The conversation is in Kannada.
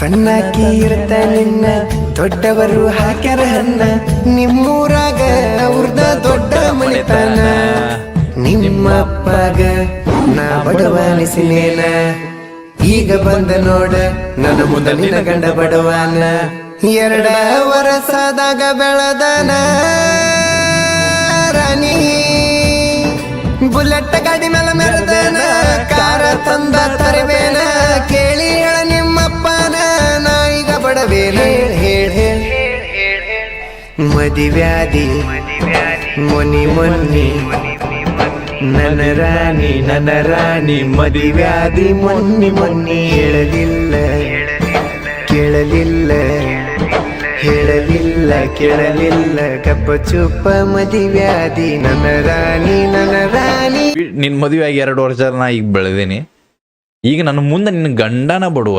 ಸಣ್ಣಾಕಿ ಇರ್ತ ನಿನ್ನ ದೊಡ್ಡವರು ಹಾಕ್ಯಾರ ಹನ್ನ ನಿಮ್ಮೂರಾಗ ಅವ್ರದ ದೊಡ್ಡ ಮಣಿತನ ನಿಮ್ಮಪ್ಪಗ ನಾ ಬಡವನಿಸಿನೇನ ಈಗ ಬಂದ ನೋಡ ನನ್ನ ಮುಂದೆ ನಿನ್ನ ಗಂಡ ಬಡವನ 2 ವರ್ಷದಾಗ ಬೆಳದನ ರಾಣಿ ಬುಲೆಟ್ ಗಾಡಿ ಮೇಲೆ ಮೆರೆದನ ಕಾರ ತಂದ ತರಬೇನ ಕೇಳಿ ಹೇಳ ನಿಮ್ಮಪ್ಪನ ನಾ ಈಗ ಬಡವೇನ ಹೇಳ ಮದಿವ್ಯಾದಿ ಮೊನಿ ಮೊನ್ನಿ ನನ್ನ ರಾಣಿ ಮದಿವ್ಯಾದಿ ಮೊನ್ನಿ ಮೊನ್ನಿ ಕೇಳಲಿಲ್ಲ ಕಪ್ಪ ಚುಪ್ಪ ಮದಿವ್ಯಾದಿ ನನ್ನ ರಾಣಿ ನಿನ್ ಮದುವೆ ಆಗಿ 2 ವರ್ಷ ನಾ ಈಗ ಬೆಳೆದೇನಿ. ಈಗ ನನ್ನ ಮುಂದೆ ನಿನ್ನ ಗಂಡನ ಬಡುವ